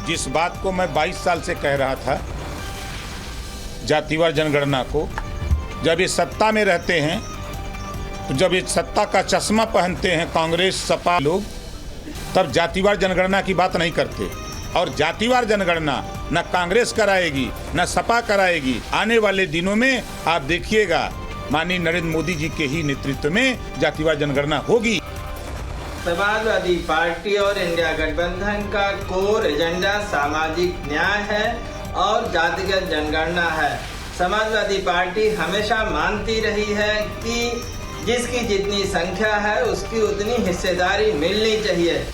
जिस बात को मैं 22 साल से कह रहा था, जातिवार जनगणना को, जब ये सत्ता में रहते हैं तो जब ये सत्ता का चश्मा पहनते हैं कांग्रेस सपा लोग, तब जातिवार जनगणना की बात नहीं करते। और जातिवार जनगणना न कांग्रेस कराएगी न सपा कराएगी। आने वाले दिनों में आप देखिएगा माननीय नरेंद्र मोदी जी के ही नेतृत्व में जातिवार जनगणना होगी। समाजवादी पार्टी और इंडिया गठबंधन का कोर एजेंडा सामाजिक न्याय है और जातिगत जनगणना है। समाजवादी पार्टी हमेशा मानती रही है कि जिसकी जितनी संख्या है उसकी उतनी हिस्सेदारी मिलनी चाहिए।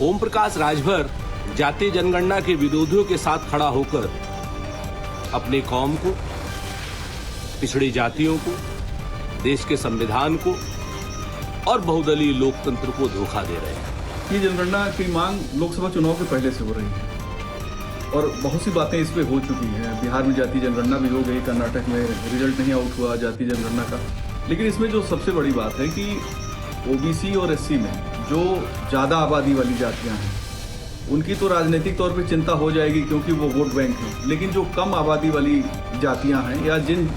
ओम प्रकाश राजभर जातीय जनगणना के विरोधियों के साथ खड़ा होकर अपने कौम को, पिछड़ी जातियों को, देश के संविधान को और बहुदलीय लोकतंत्र को धोखा दे रहे हैं। ये जनगणना की मांग लोकसभा चुनाव के पहले से हो रही है और बहुत सी बातें इस पे हो चुकी हैं। बिहार में जातीय जनगणना भी हो गई, कर्नाटक में रिजल्ट नहीं आउट हुआ जातीय जनगणना का। लेकिन इसमें जो सबसे बड़ी बात है कि ओबीसी और एससी में जो ज़्यादा आबादी वाली जातियां हैं उनकी तो राजनीतिक तौर पे चिंता हो जाएगी क्योंकि वो वोट बैंक है। लेकिन जो कम आबादी वाली जातियां हैं या जिन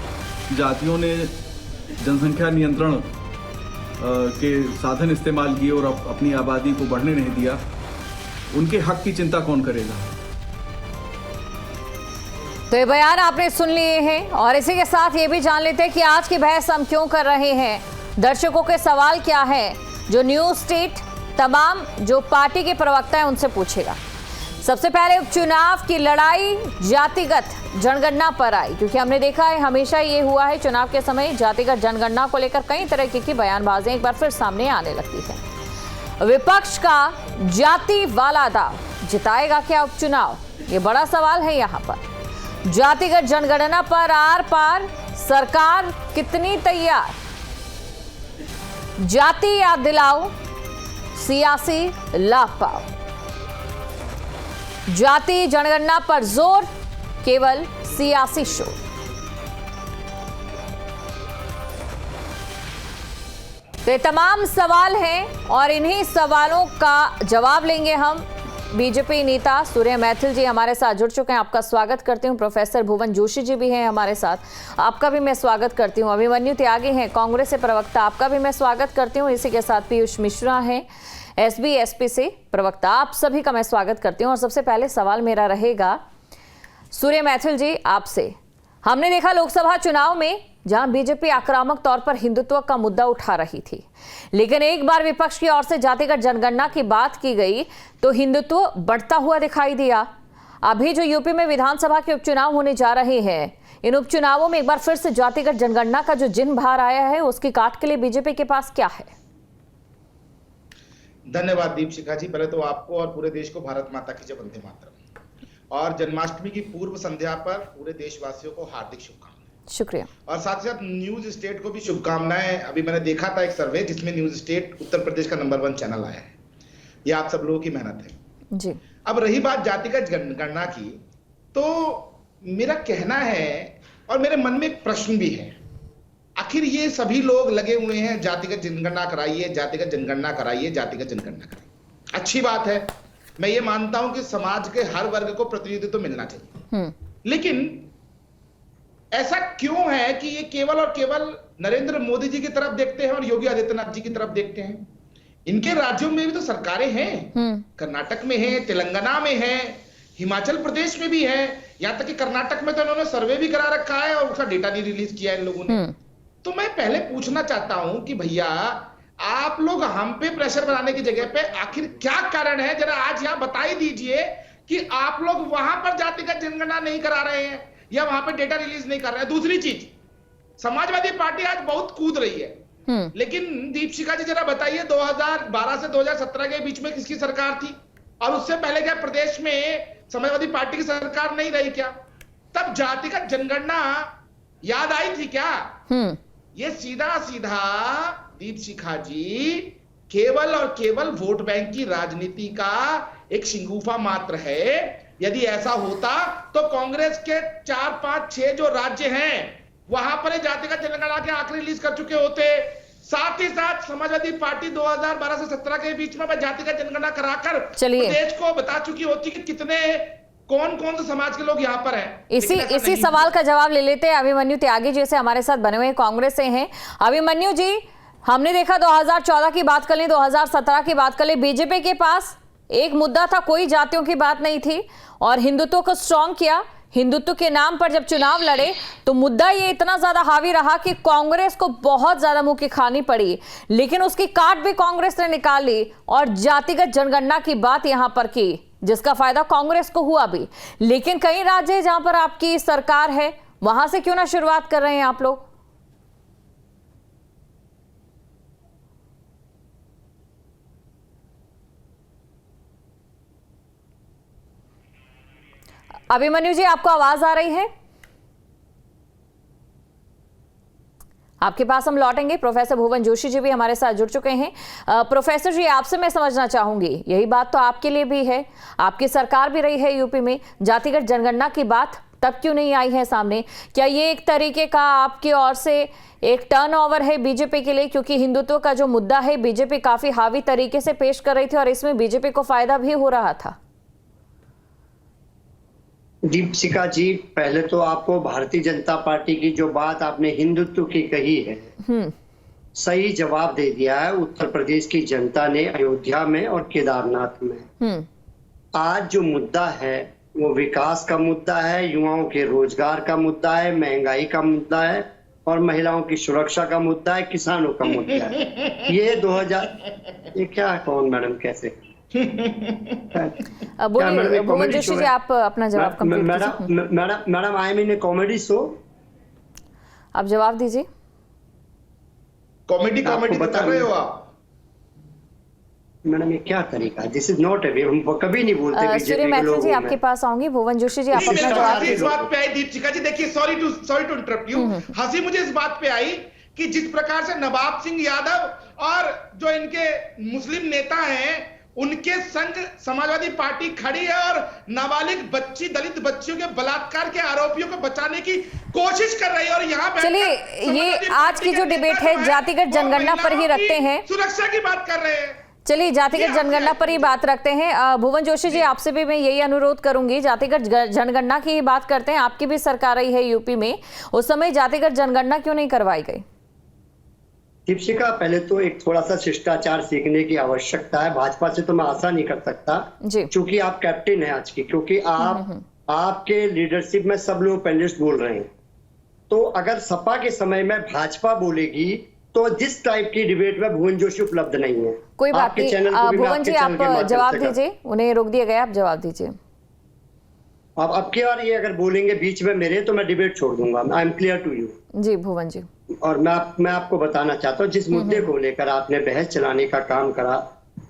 जातियों ने जनसंख्या नियंत्रण के साधन इस्तेमाल किए और अपनी आबादी को बढ़ने नहीं दिया, उनके हक की चिंता कौन करेगा। तो ये बयान आपने सुन लिए हैं और इसी के साथ ये भी जान लेते हैं कि आज की बहस हम क्यों कर रहे हैं। दर्शकों के सवाल क्या है जो न्यूज स्टेट तमाम जो पार्टी के प्रवक्ता हैं उनसे पूछेगा। सबसे पहले उपचुनाव की लड़ाई जातिगत जनगणना पर आई, क्योंकि हमने देखा है हमेशा ये हुआ है चुनाव के समय जातिगत जनगणना को लेकर कई तरह की बयानबाजियां एक बार फिर सामने आने लगती है। विपक्ष का जाति वाला दाव जिताएगा क्या उपचुनाव, ये बड़ा सवाल है। यहाँ पर जातिगत जनगणना पर आर पार सरकार कितनी तैयार, जाति याद दिलाओ सियासी लाभ पाओ। जाति जनगणना पर जोर, केवल सियासी शोर। तो ये तमाम सवाल हैं और इन्हीं सवालों का जवाब लेंगे हम। बीजेपी नेता सूर्य मैथिल जी हमारे साथ जुड़ चुके हैं, आपका स्वागत करती हूं। प्रोफेसर भुवन जोशी जी भी हैं हमारे साथ, आपका भी मैं स्वागत करती हूं। अभिमन्यु त्यागी हैं कांग्रेस से प्रवक्ता, आपका भी मैं स्वागत करती हूं। इसी के साथ पीयूष मिश्रा हैं एसबी-एसपी से प्रवक्ता, आप सभी का मैं स्वागत करती हूं। और सबसे पहले सवाल मेरा रहेगा सूर्य मैथिल जी आपसे। हमने देखा लोकसभा चुनाव में जहां बीजेपी आक्रामक तौर पर हिंदुत्व का मुद्दा उठा रही थी, लेकिन एक बार विपक्ष की ओर से जातिगत जनगणना की बात की गई तो हिंदुत्व बढ़ता हुआ दिखाई दिया। अभी जो यूपी में विधानसभा के उपचुनाव होने जा रहे हैं, इन उपचुनावों में एक बार फिर से जातिगत जनगणना का जो जिन बाहर आया है, उसकी काट के लिए बीजेपी के पास क्या है? धन्यवाद दीपशिखा जी। पहले तो आपको और पूरे देश को भारत माता की जय, वंदे मातरम। और जन्माष्टमी की पूर्व संध्या पर पूरे देशवासियों को हार्दिक शुभकामनाएं। शुक्रिया। और साथ ही साथ न्यूज स्टेट को भी शुभकामनाएं। अभी मैंने देखा था एक सर्वे जिसमें न्यूज स्टेट उत्तर प्रदेश का नंबर 1 चैनल आया है। ये आप सब लोगों की मेहनत है जी। अब रही बात जातिगत जनगणना की, तो मेरा कहना है और मेरे मन में एक प्रश्न भी है, आखिर ये सभी लोग लगे हुए हैं जातिगत जनगणना कराइए, जातिगत जनगणना कराइए, जातिगत जनगणना कराइए। अच्छी बात है, मैं ये मानता हूं कि समाज के हर वर्ग को प्रतिनिधित्व तो मिलना चाहिए। लेकिन ऐसा क्यों है कि ये केवल और केवल नरेंद्र मोदी जी की तरफ देखते हैं और योगी आदित्यनाथ जी की तरफ देखते हैं? इनके राज्यों में भी तो सरकारें हैं, कर्नाटक में है, तेलंगाना में है, हिमाचल प्रदेश में भी है। यहां तक कि कर्नाटक में तो इन्होंने सर्वे भी करा रखा है और उसका डेटा नहीं रिलीज किया इन लोगों ने। तो मैं पहले पूछना चाहता हूं कि भैया आप लोग हम पे प्रेशर बनाने की जगह पे आखिर क्या कारण है, जरा आज यहां बता ही दीजिए कि आप लोग वहां पर जातिगत जनगणना नहीं करा रहे हैं या वहां पे डेटा रिलीज नहीं कर रहे हैं। दूसरी चीज, समाजवादी पार्टी आज बहुत कूद रही है, लेकिन दीपशिखा जी जरा बताइए 2012 से 2017 के बीच में किसकी सरकार थी? और उससे पहले क्या प्रदेश में समाजवादी पार्टी की सरकार नहीं रही क्या? तब जातिगत जनगणना याद आई थी क्या? ये सीधा सीधा दीपशिखा जी केवल और केवल वोट बैंक की राजनीति का एक शिंगूफा मात्र है। यदि ऐसा होता तो कांग्रेस के 4, 5, 6 जो राज्य हैं वहां पर जातिगत जनगणना के आंकड़े रिलीज कर चुके होते। साथ ही साथ समाजवादी पार्टी 2012 से 17 के बीच में जातिगत जनगणना कराकर चलिए। देश को बता चुकी होती कि कितने कौन कौन से समाज के लोग यहाँ पर हैं। इसी सवाल का जवाब ले लेते हैं अभिमन्यु त्यागी जी से, हमारे साथ बने हुए कांग्रेस से हैं। अभिमन्यु जी, हमने देखा 2014 की बात कर लें, 2017 की बात कर लें, बीजेपी के पास एक मुद्दा था, कोई जातियों की बात नहीं थी और हिंदुत्व को स्ट्रॉन्ग किया। हिंदुत्व के नाम पर जब चुनाव लड़े तो मुद्दा ये इतना ज्यादा हावी रहा कि कांग्रेस को बहुत ज्यादा मुंह की खानी पड़ी, लेकिन उसकी काट भी कांग्रेस ने निकाल ली और जातिगत जनगणना की बात यहां पर की, जिसका फायदा कांग्रेस को हुआ भी। लेकिन कई राज्य जहां पर आपकी सरकार है वहां से क्यों ना शुरुआत कर रहे हैं आप लोग? अभिमन्यु जी, आपको आवाज आ रही है? आपके पास हम लौटेंगे। प्रोफेसर भुवन जोशी जी भी हमारे साथ जुड़ चुके हैं। प्रोफेसर जी, आपसे मैं समझना चाहूंगी, यही बात तो आपके लिए भी है, आपकी सरकार भी रही है यूपी में, जातिगत जनगणना की बात तब क्यों नहीं आई है सामने? क्या ये एक तरीके का आपकी ओर से एक टर्नओवर है बीजेपी के लिए, क्योंकि हिंदुत्व का जो मुद्दा है बीजेपी काफी हावी तरीके से पेश कर रही थी और इसमें बीजेपी को फायदा भी हो रहा था? दीपशिखा जी, पहले तो आपको भारतीय जनता पार्टी की जो बात आपने हिंदुत्व की कही है, सही जवाब दे दिया है उत्तर प्रदेश की जनता ने अयोध्या में और केदारनाथ में। आज जो मुद्दा है वो विकास का मुद्दा है, युवाओं के रोजगार का मुद्दा है, महंगाई का मुद्दा है और महिलाओं की सुरक्षा का मुद्दा है, किसानों का मुद्दा है। ये क्या कौन मैडम कैसे भुवन जोशी जी, आप अपना जवाब कंप्लीट कीजिए। Madam I mean A comedy show. आप जवाब दीजिए। कॉमेडी बता रहे हो आप? मैडम ये क्या तरीका है? दिस इज नॉट ए वे, हम कभी नहीं बोलते बीजेपी के लोग। जी, आपके पास आऊंगी। भुवन जोशी जी, आप अपना जवाब इस बात पे आई दीपशिखा जी, देखिए सॉरी टू इंटरप्ट यू, हंसी मुझे इस बात पे आई कि जिस प्रकार से नवाब सिंह यादव और जो इनके मुस्लिम नेता हैं उनके संग समाजवादी पार्टी खड़ी है और नाबालिग बच्ची, दलित बच्चियों के बलात्कार के आरोपियों को बचाने की कोशिश कर रही है। और यहाँ चलिए, ये आज की जो डिबेट है जातिगत जनगणना पर ही रखते हैं, सुरक्षा की बात कर रहे हैं। चलिए, जातिगत जनगणना पर ही बात रखते हैं। भुवन जोशी जी, आपसे भी मैं यही अनुरोध करूंगी, जातिगत जनगणना की ही बात करते हैं। आपकी भी सरकार रही है यूपी में, उस समय जातिगत जनगणना क्यों नहीं करवाई गई? दीपशिखा, पहले तो एक थोड़ा सा शिष्टाचार सीखने की आवश्यकता है। भाजपा से तो मैं आशा नहीं कर सकता क्योंकि आप कैप्टन हैं आज की, क्योंकि आपके लीडरशिप में सब लोग पैनलिस्ट बोल रहे हैं। तो अगर सपा के समय में भाजपा बोलेगी तो जिस टाइप की डिबेट में भुवन जोशी उपलब्ध नहीं है। कोई बात नहीं, भुवन जी आप जवाब दीजिए, उन्हें रोक दिया गया, आप जवाब दीजिए। अब की बार ये अगर बोलेंगे बीच में मेरे तो मैं डिबेट छोड़ दूंगा। I am clear to you. जी भुवन जी। और मैं आपको बताना चाहता हूँ, जिस मुद्दे को लेकर आपने बहस चलाने का काम करा,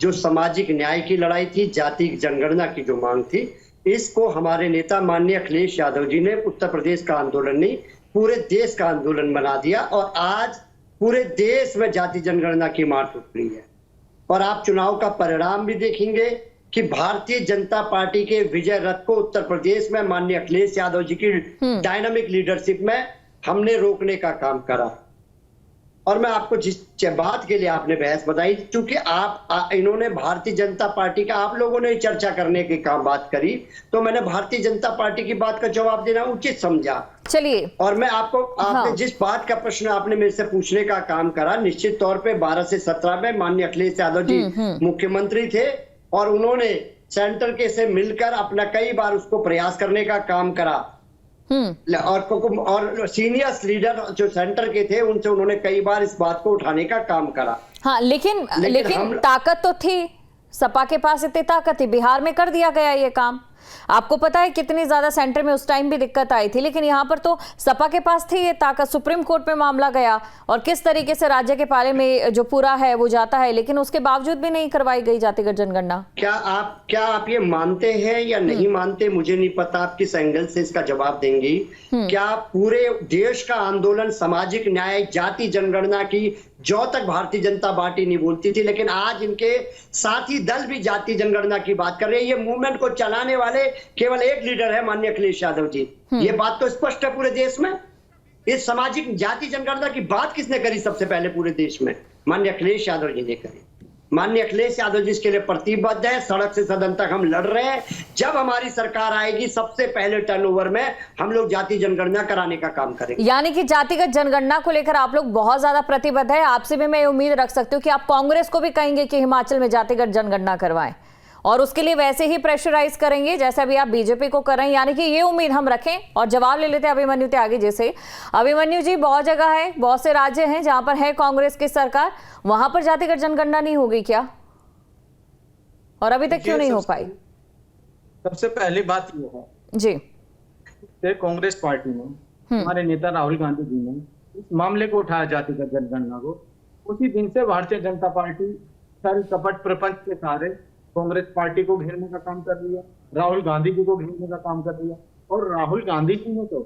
जो सामाजिक न्याय की लड़ाई थी, जाति जनगणना की जो मांग थी, इसको हमारे नेता माननीय अखिलेश यादव जी ने उत्तर प्रदेश का आंदोलन नहीं पूरे देश का आंदोलन बना दिया और आज पूरे देश में जाति जनगणना की मार उठ रही है। और आप चुनाव का परिणाम भी देखेंगे कि भारतीय जनता पार्टी के विजय रथ को उत्तर प्रदेश में माननीय अखिलेश यादव जी की डायनामिक लीडरशिप में हमने रोकने का काम करा। और मैं आपको जिस बात के लिए आपने बहस बताई, क्योंकि इन्होंने भारतीय जनता पार्टी का, आप लोगों ने चर्चा करने की काम बात करी, तो मैंने भारतीय जनता पार्टी की बात का जवाब देना उचित समझा। चलिए, और मैं आपने जिस बात का प्रश्न आपने मेरे से पूछने का काम करा, निश्चित तौर पे 12 से 17 में माननीय अखिलेश यादव जी मुख्यमंत्री थे और उन्होंने सेंटर के से मिलकर अपना कई बार उसको प्रयास करने का काम करा। और सीनियर लीडर जो सेंटर के थे उनसे उन्होंने कई बार इस बात को उठाने का काम करा। हाँ, लेकिन ताकत तो थी, सपा के पास इतनी ताकत थी, बिहार में कर दिया गया ये काम। आपको पता है कितनी ज्यादा सेंटर में उस टाइम भी दिक्कत आई थी, लेकिन यहाँ पर तो सपा के पास थी ये ताकत। सुप्रीम कोर्ट में मामला गया और किस तरीके से राज्य के पाले में जो पूरा है वो जाता है, लेकिन उसके बावजूद भी नहीं करवाई गई जातिगत जनगणना। क्या आप ये मानते हैं या नहीं मानते मुझे नहीं पता, आप किस एंगल से इसका जवाब देंगी। क्या पूरे देश का आंदोलन सामाजिक न्याय, जाति जनगणना की जो तक भारतीय जनता पार्टी नहीं बोलती थी, लेकिन आज इनके साथी दल भी जाति जनगणना की बात कर रहे हैं। ये मूवमेंट को चलाने वाले केवल एक लीडर है माननीय अखिलेश यादव जी। ये बात तो स्पष्ट है पूरे देश में। इस सामाजिक जाति जनगणना की बात किसने करी सबसे पहले पूरे देश में? माननीय अखिलेश यादव जी ने करी। माननीय अखिलेश यादव जी इसके लिए प्रतिबद्ध है, सड़क से सदन तक हम लड़ रहे हैं। जब हमारी सरकार आएगी सबसे पहले टर्नओवर में हम लोग जाति जनगणना कराने का काम करेंगे। यानी कि जातिगत जनगणना को लेकर आप लोग बहुत ज्यादा प्रतिबद्ध है। आपसे भी मैं उम्मीद रख सकती हूँ कि आप कांग्रेस को भी कहेंगे कि हिमाचल में जातिगत जनगणना करवाएं और उसके लिए वैसे ही प्रेशराइज करेंगे जैसे अभी आप बीजेपी को कर रहे हैं। यानी कि ये उम्मीद हम रखें। और जवाब ले लेते हैं अभिमन्यु त्यागी जी से। अभिमन्यु जी, बहुत जगह है, बहुत से राज्य हैं जहां पर है कांग्रेस की सरकार, वहां पर जातिगत जनगणना नहीं होगी क्या, और अभी तक क्यों नहीं हो पाई? सबसे पहली बात ये है जी, कांग्रेस पार्टी ने, हमारे नेता राहुल गांधी जी ने इस मामले को उठाया, जातिगत जनगणना को। उसी दिन से भारतीय जनता पार्टी सारी कपट प्रपंच के सहारे कांग्रेस पार्टी को घेरने का काम कर रही है, राहुल गांधी जी को घेरने का काम कर रही है। और राहुल गांधी जी ने तो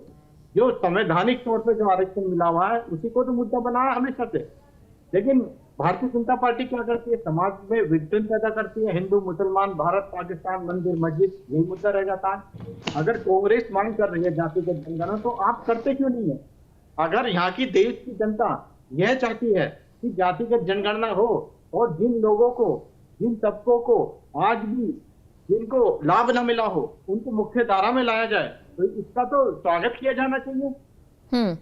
जो संवैधानिक तौर पर जो आरक्षण मिला हुआ है उसी को तो मुद्दा बनाया हमेशा से। लेकिन भारतीय जनता पार्टी क्या करती है? समाज में विघटन पैदा करती है। हिंदू मुसलमान, भारत पाकिस्तान, मंदिर मस्जिद, यही मुद्दा रह जाता है। अगर कांग्रेस मांग कर रही है जातिगत जनगणना तो आप करते क्यों नहीं है? अगर यहाँ की देश की जनता यह चाहती है कि जातिगत जनगणना हो और जिन लोगों को, जिन तबकों को आज भी जिनको लाभ न मिला हो उनको मुख्य धारा में लाया जाए, तो इसका तो स्वागत किया जाना चाहिए।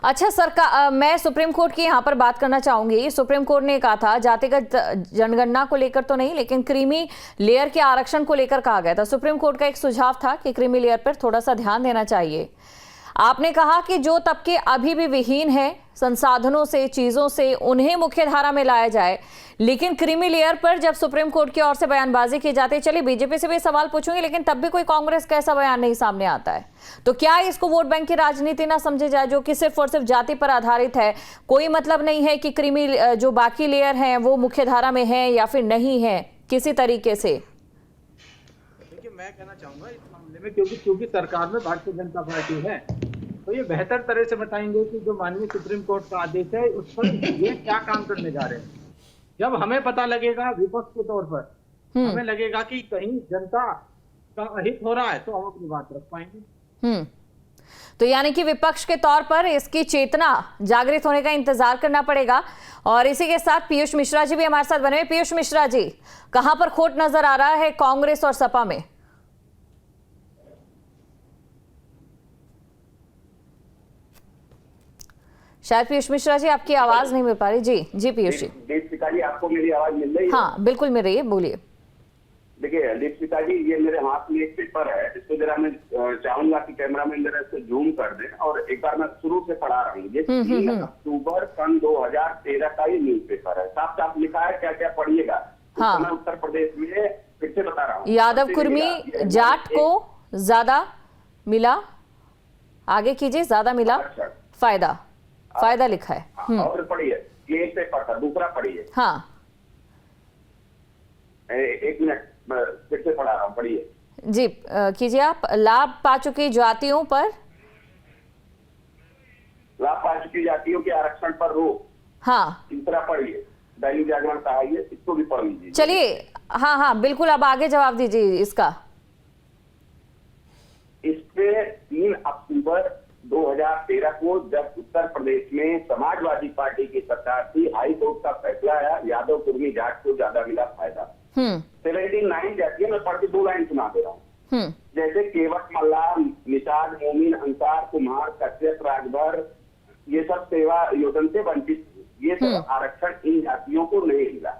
अच्छा सरकार, मैं सुप्रीम कोर्ट की यहाँ पर बात करना चाहूंगी। सुप्रीम कोर्ट ने कहा था जातिगत जनगणना को लेकर तो नहीं, लेकिन क्रीमी लेयर के आरक्षण को लेकर कहा गया था। सुप्रीम कोर्ट का एक सुझाव था कि क्रीमी लेयर पर थोड़ा सा ध्यान देना चाहिए। आपने कहा कि जो तबके अभी भी विहीन है संसाधनों से, चीजों से, उन्हें मुख्य धारा में लाया जाए। लेकिन क्रीमी लेयर पर जब सुप्रीम कोर्ट की ओर से बयानबाजी की जाती है, चलिए बीजेपी से भी सवाल पूछूंगी, लेकिन तब भी कोई कांग्रेस का ऐसा बयान नहीं सामने आता है, तो क्या इसको वोट बैंक की राजनीति ना समझे जाए जो कि सिर्फ और सिर्फ जाति पर आधारित है? कोई मतलब नहीं है कि क्रीमी जो बाकी लेयर हैं वो मुख्य धारा में है या फिर नहीं है किसी तरीके से। देखिए, मैं कहना चाहूंगा इस मामले में, क्योंकि सरकार में भारतीय जनता पार्टी है, तो ये बेहतर तरह से बताएंगे कि जो माननीय सुप्रीम कोर्ट का आदेश है उस पर ये क्या काम करने जा रहे हैं। जब हमें पता लगेगा विपक्ष के तौर पर, हमें लगेगा कि कहीं जनता का अहित हो रहा है, तो हम अपनी बात रख पाएंगे। तो यानी कि विपक्ष के तौर पर इसकी चेतना जागृत होने का इंतजार करना पड़ेगा। और इसी के साथ पीयूष मिश्रा जी भी हमारे साथ बने हुए। पीयूष मिश्रा जी, कहां पर खोट नजर आ रहा है कांग्रेस और सपा में? शायद पीयूष मिश्रा जी आपकी आवाज नहीं मिल पा रही। जी पीयूष जी। दीपिका जी, आपको मेरी आवाज मिल रही है? हाँ बिल्कुल मिल रही है, बोलिए। देखिए दीपिका जी, ये मेरे हाथ में एक पेपर है, इसको जरा मैं चाहूंगा कि कैमरा मैन जरा इसको जूम कर दे और एक बार मैं शुरू से पढ़ा रहा हूँ। ये 3 अक्टूबर सन 2013 का ये न्यूज पेपर है। साफ साफ लिखा है, क्या क्या पढ़िएगा। हाँ। मैं उत्तर प्रदेश में फिर से बता रहा हूँ। यादव कुर्मी जाट को ज्यादा मिला, आगे कीजिए, ज्यादा मिला फायदा लिखा है। और पढ़िए, ये एक पेपर था, दूसरा पढ़िए। हाँ, एक मिनट, फिर से पढ़ा रहा हूँ, पढ़िए जी। कीजिए आप। लाभ पा चुकी जातियों पर, लाभ पा चुकी जातियों के आरक्षण पर रोक। हाँ, तीसरा पढ़िए, दैनिक जागरण का है, इसको भी पढ़ लीजिए। चलिए, हाँ बिल्कुल, अब आगे जवाब दीजिए इसका। इसपे 3 अक्टूबर 2013 को जब उत्तर प्रदेश में समाजवादी पार्टी की सरकार थी, हाई कोर्ट का फैसला आया, यादव कुर्मी जाट को ज्यादा मिला फायदा। 79 जातियां, मैं पढ़ के 2 लाइन सुना दे रहा हूँ। जैसे केवट, मल्लार, निषाद, मोमिन, अंसार, कुम्हार, कश्यप, राजभर, ये सब सेवा योजना से वंचित, ये सब आरक्षण इन जातियों को नहीं मिला।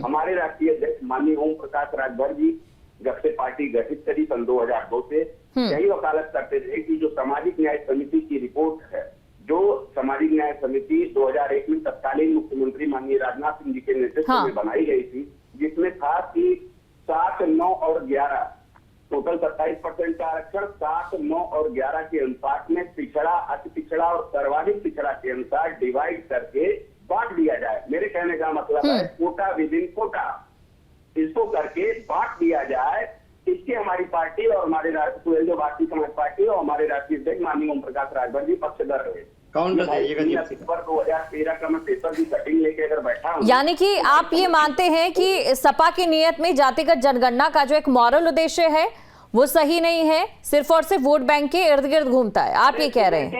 हमारे राष्ट्रीय अध्यक्ष माननीय ओम प्रकाश राजभर जी जब से पार्टी गठित करी सन 2002 से यही वकालत करते थे कि जो सामाजिक न्याय समिति की रिपोर्ट है, जो सामाजिक न्याय समिति 2001 में तत्कालीन मुख्यमंत्री माननीय राजनाथ सिंह जी के नेतृत्व में बनाई गई थी, जिसमें था कि 7, 9 और 11 टोटल 27% का आरक्षण 7, 9 और 11 के अनुपात में पिछड़ा, अति पिछड़ा और सर्वाधिक पिछड़ा के अनुसार डिवाइड करके बांट दिया जाए। मेरे कहने का मतलब है कोटा विद इन कोटा, इसको करके बांट दिया जाए। इसके हमारी पार्टी और हमारे जो भारतीय समाज पार्टी और हमारे राष्ट्रीय अध्यक्ष माननीय ओम प्रकाश राजभर जी पक्षधर रहे। काउंटर 2013 का मैं पेपर की कटिंग लेके अगर बैठा हूँ। यानी कि आप ये मानते हैं कि सपा की नीयत में जातिगत जनगणना का जो एक मॉरल उद्देश्य है वो सही नहीं है, सिर्फ और सिर्फ वोट बैंक के इर्द गिर्द घूमता है, आप ये कह रहे हैं?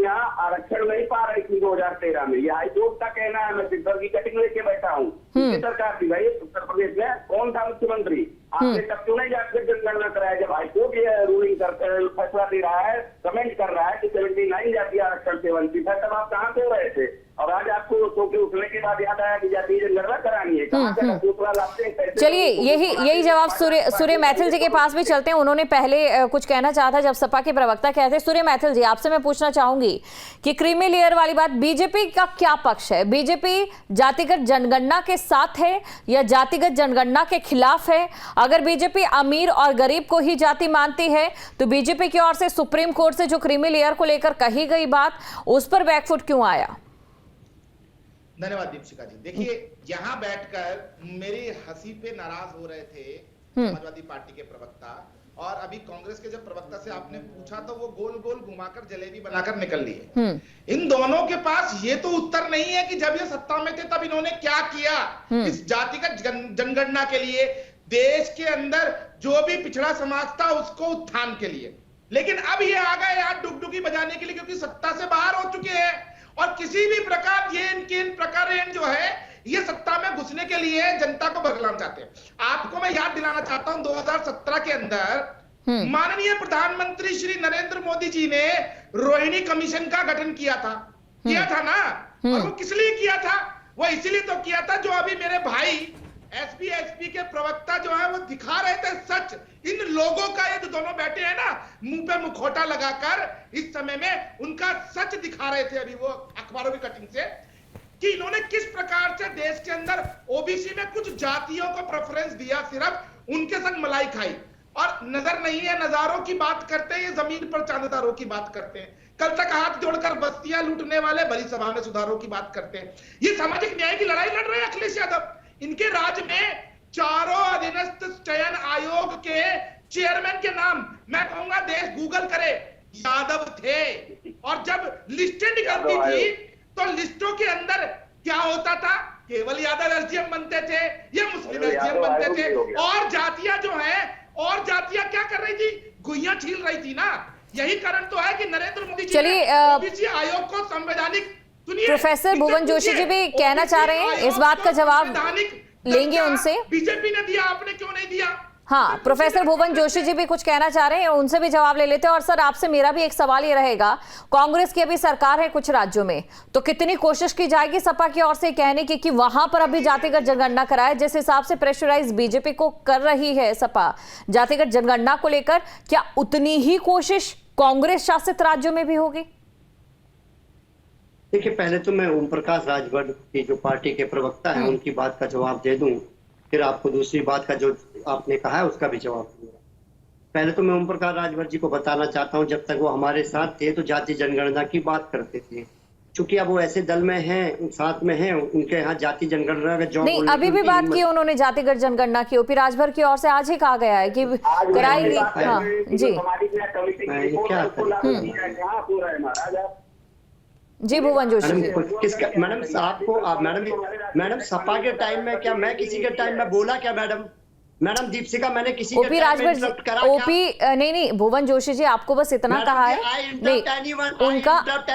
जातियां आरक्षण नहीं पा रही थी 2013 में। ये हाईकोर्ट का कहना है। मैं सिद्धर की कटिंग लेके बैठा हूँ। सरकार थी भाई उत्तर प्रदेश में, कौन था मुख्यमंत्री? आपने तब क्यों नहीं जाकर जनगणना कराया जब हाईकोर्ट ये रूलिंग करते फैसला दे रहा है, कमेंट कर रहा है कि 79 जाति आरक्षण से वंचित है, तब आप कहाँ से हो रहे थे? और आज आपको सो के उठने के बाद याद आया कि जातीय जनगणना करानी है। कहाँ से दूसरा लाते हैं? चलिए यही जवाब सूर्य मैथिल जी के पास भी चलते हैं। उन्होंने पहले कुछ कहना चाहा था जब सपा के प्रवक्ता कहते। सूर्य मैथिल जी, आपसे मैं पूछना चाहूंगी कि क्रीमी लेयर वाली बात, बीजेपी का क्या पक्ष है? बीजेपी जातिगत जनगणना के साथ है या जातिगत जनगणना के खिलाफ है? अगर बीजेपी अमीर और गरीब को ही जाति मानती है तो बीजेपी की ओर से सुप्रीम कोर्ट से जो क्रीमी लेयर को लेकर कही गई बात, उस पर बैकफुट क्यों आया? धन्यवाद दीपशिका जी। देखिए, यहाँ बैठकर मेरी हंसी पे नाराज हो रहे थे समाजवादी पार्टी के प्रवक्ता, और अभी कांग्रेस के जब प्रवक्ता से आपने पूछा तो वो गोल गोल घुमाकर जलेबी बनाकर निकल लिए। इन दोनों के पास ये तो उत्तर नहीं है कि जब ये सत्ता में थे तब इन्होंने क्या किया इस जातिगत जनगणना के लिए, देश के अंदर जो भी पिछड़ा समाज था उसको उत्थान के लिए। लेकिन अब ये आ गए यहाँ डुगडुगी बजाने के लिए, क्योंकि सत्ता से बाहर हो चुके हैं और किसी भी प्रकार ये इनके इन प्रकार जो है ये सत्ता में घुसने के लिए जनता को बदलाना चाहते हैं। आपको मैं याद दिलाना चाहता हूं 2017 के अंदर माननीय प्रधानमंत्री श्री नरेंद्र मोदी जी ने रोहिणी कमीशन का गठन किया था ना। और वो किस लिए किया था? वो इसलिए तो किया था जो अभी मेरे भाई एसपी के प्रवक्ता जो है वो दिखा रहे थे सच। इन लोगों का, ये जो दोनों बैठे हैं ना मुंह पे मुखौटा लगाकर, इस समय में उनका सच दिखा रहे थे अभी वो अखबारों की कटिंग से, कि इन्होंने किस प्रकार से देश के अंदर ओबीसी में कुछ जातियों को प्रेफरेंस दिया, सिर्फ उनके संग मलाई खाई। और नजर नहीं है, नजारों की बात करते हैं, ये जमीन पर चांददारों की बात करते हैं। कल तक हाथ जोड़कर बस्तियां लूटने वाले भली सभा में सुधारों की बात करते हैं। ये सामाजिक न्याय की लड़ाई लड़ रहे हैं अखिलेश यादव। इनके राज्य में चारों अधीनस्थ चयन आयोग के चेयरमैन के नाम मैं कहूंगा देश गूगल करे, यादव थे। और जब लिस्टें निकलती थी तो लिस्टों के अंदर क्या होता था? केवल यादव एसडीएम बनते थे या मुस्लिम एसडीएम बनते थे। और जातियां जो है, और जातियां क्या कर रही थी? गुइयां छील रही थी ना। यही कारण तो है कि नरेंद्र मोदी जी ने ओबीसी आयोग को संवैधानिक, प्रोफेसर भुवन जोशी जी भी कहना चाह रहे हैं, इस बात का जवाब लेंगे उनसे। बीजेपी ने दिया, आपने क्यों नहीं दिया? हाँ, प्रोफेसर भुवन जोशी जी भी कुछ कहना चाह रहे हैं, उनसे भी जवाब ले लेते हैं। और सर, आपसे मेरा भी एक सवाल ये रहेगा, कांग्रेस की अभी सरकार है कुछ राज्यों में, तो कितनी कोशिश की जाएगी सपा की ओर से कहने की कि वहां पर अभी जातिगत जनगणना कराए? जिस हिसाब से प्रेशराइज बीजेपी को कर रही है सपा जातिगत जनगणना को लेकर, क्या उतनी ही कोशिश कांग्रेस शासित राज्यों में भी होगी? देखिए, पहले तो मैं ओम प्रकाश राजभर की जो पार्टी के प्रवक्ता हैं उनकी बात का जवाब दे दूं, फिर आपको दूसरी बात का जो आपने कहा है उसका भी जवाब दूंगा। पहले तो मैं ओम प्रकाश राजभर जी को बताना चाहता हूं, जब तक वो हमारे साथ थे तो जाति जनगणना की बात करते थे। चूंकि अब वो ऐसे दल में हैं, साथ में हैं, उनके यहाँ जाति जनगणना का जॉब नहीं, अभी भी बात की उन्होंने जातिगत जनगणना की। ओपी राजभर की ओर से आज ही कहा गया है कि कराएंगे। हाँ जी जी, भुवन जोशी जी। किसका मैडम? आपको मैडम सपा के टाइम में क्या मैं किसी के टाइम में बोला क्या मैडम दीपशिका? मैंने किसी ओपी राजभर नहीं, भुवन जोशी जी आपको बस इतना कहा है, नहीं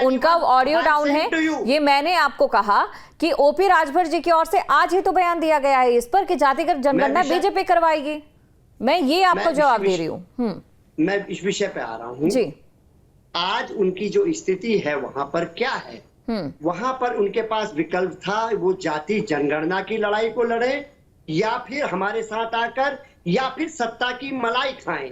उनका ऑडियो डाउन है। ये मैंने आपको कहा कि ओपी राजभर जी की ओर से आज ही तो बयान दिया गया है इस पर कि जातिगत जनगणना बीजेपी करवाएगी। मैं ये आपको जवाब दे रही हूँ। मैं इस विषय पे आ रहा हूँ जी। आज उनकी जो स्थिति है वहां पर क्या है? वहां पर उनके पास विकल्प था, वो जाति जनगणना की लड़ाई को लड़े या फिर हमारे साथ आकर या फिर सत्ता की मलाई खाएं।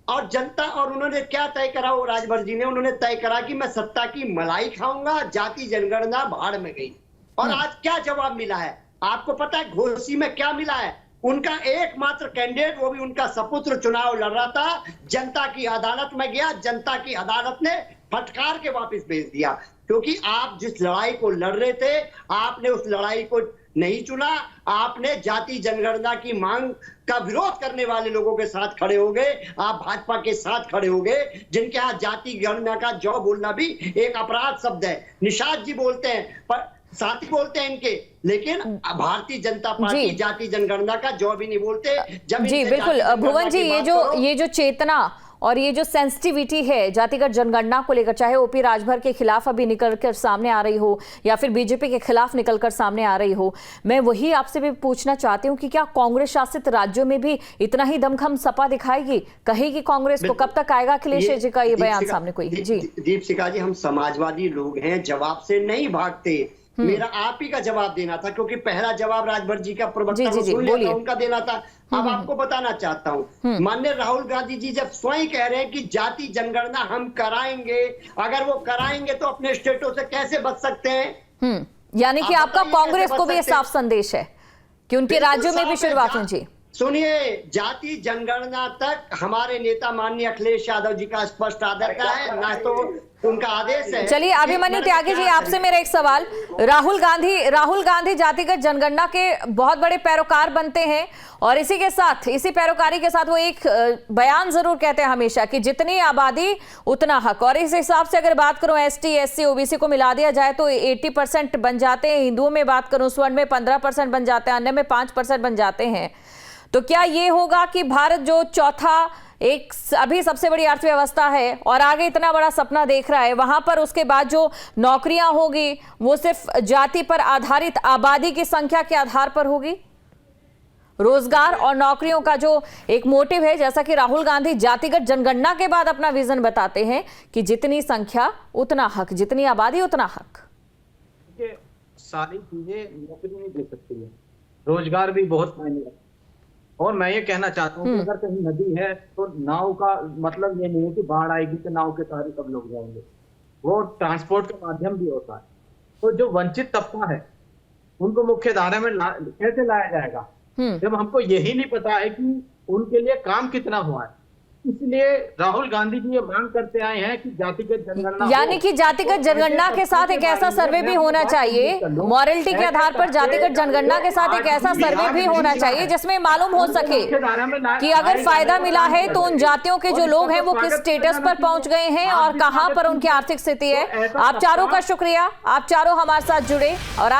और जनता, और उन्होंने क्या तय करा? वो राजभर जी ने उन्होंने तय करा कि मैं सत्ता की मलाई खाऊंगा, जाति जनगणना भाड़ में गई। और आज क्या जवाब मिला है आपको पता है? घोसी में क्या मिला है? उनका एकमात्र कैंडिडेट, वो भी उनका सपुत्र चुनाव लड़ रहा था, जनता की अदालत में गया, जनता की अदालत ने फटकार के वापस भेज दिया। क्योंकि आप जिस लड़ाई को लड़ रहे थे, आपने उस लड़ाई को नहीं चुना, आपने जाति जनगणना की मांग का विरोध करने वाले लोगों के साथ खड़े हो गए, आप भाजपा के साथ खड़े हो गए, जिनके यहाँ जाति गणना का जौ बोलना भी एक अपराध शब्द है। निषाद जी बोलते हैं, पर साथी बोलते हैं इनके, लेकिन भारतीय जनता पार्टी जाति जनगणना का जौ भी नहीं बोलते। जी बिल्कुल भुवन जी, ये जो चेतना और ये जो सेंसिटिविटी है जातिगत जनगणना को लेकर, चाहे ओपी राजभर के खिलाफ अभी निकलकर सामने आ रही हो या फिर बीजेपी के खिलाफ निकलकर सामने आ रही हो, मैं वही आपसे भी पूछना चाहती हूँ कि क्या कांग्रेस शासित राज्यों में भी इतना ही दमखम सपा दिखाएगी, कहेगी कांग्रेस को? कब तक आएगा अखिलेश जी का ये बयान सामने? कोई जी दीपशिखा जी, हम समाजवादी लोग हैं, जवाब से नहीं भागते। मेरा आप ही का जवाब देना था, क्योंकि पहला जवाब राजभर जी का प्रवक्ता को सुन लिया था, उनका देना था। अब आपको बताना चाहता हूँ, माननीय राहुल गांधी जी जब स्वयं कह रहे हैं कि जाति जनगणना हम कराएंगे, अगर वो कराएंगे तो अपने स्टेटों से कैसे बच सकते हैं? यानी कि आपका कांग्रेस को भी ये साफ संदेश है कि उनके राज्यों में भी शुरुआत हो। जी सुनिए, जाति जनगणना तक हमारे नेता माननीय अखिलेश यादव जी का स्पष्ट आदर का है, ना तो उनका आदेश है। चलिए अभिमन्यु त्यागी जी, आपसे मेरा एक सवाल। राहुल गांधी जातिगत जनगणना के बहुत बड़े पैरोकार बनते हैं और इसी के साथ, इसी पैरोकारी के साथ वो एक बयान जरूर कहते हैं हमेशा कि जितनी आबादी उतना हक। और इस हिसाब से अगर बात करूं ST SC OBC को मिला दिया जाए तो 80% बन जाते हैं। हिंदुओं में बात करूं, स्वर्ण में 15% बन जाते हैं, अन्य में 5% बन जाते हैं। तो क्या ये होगा कि भारत जो चौथा एक अभी सबसे बड़ी अर्थव्यवस्था है और आगे इतना बड़ा सपना देख रहा है, वहां पर उसके बाद जो नौकरियां होगी वो सिर्फ जाति पर आधारित आबादी की संख्या के आधार पर होगी? रोजगार और नौकरियों का जो एक मोटिव है, जैसा कि राहुल गांधी जातिगत जनगणना के बाद अपना विजन बताते हैं कि जितनी संख्या उतना हक, जितनी आबादी उतना हक। सारी चीजें नौकरी नहीं दे सकती है, रोजगार भी बहुत मायने रखता है। और मैं ये कहना चाहता हूँ कि अगर कहीं नदी है तो नाव का मतलब ये नहीं है कि बाढ़ आएगी तो नाव के सहारे सब लोग जाएंगे, वो ट्रांसपोर्ट का माध्यम भी होता है। तो जो वंचित तबका है उनको मुख्य धारा में कैसे लाया जाएगा जब हमको यही नहीं पता है कि उनके लिए काम कितना हुआ है? इसलिए राहुल गांधी जी ये मांग करते आए हैं कि जातिगत जनगणना, यानी कि जातिगत जनगणना के साथ एक ऐसा सर्वे भी होना चाहिए, मॉरलिटी के आधार पर जातिगत जनगणना के साथ एक ऐसा सर्वे भी होना चाहिए जिसमें मालूम हो सके कि अगर फायदा मिला है तो उन जातियों के जो लोग हैं वो किस स्टेटस पर पहुंच गए हैं और कहां पर उनकी आर्थिक स्थिति है। आप चारों का शुक्रिया, आप चारों हमारे साथ जुड़े और आज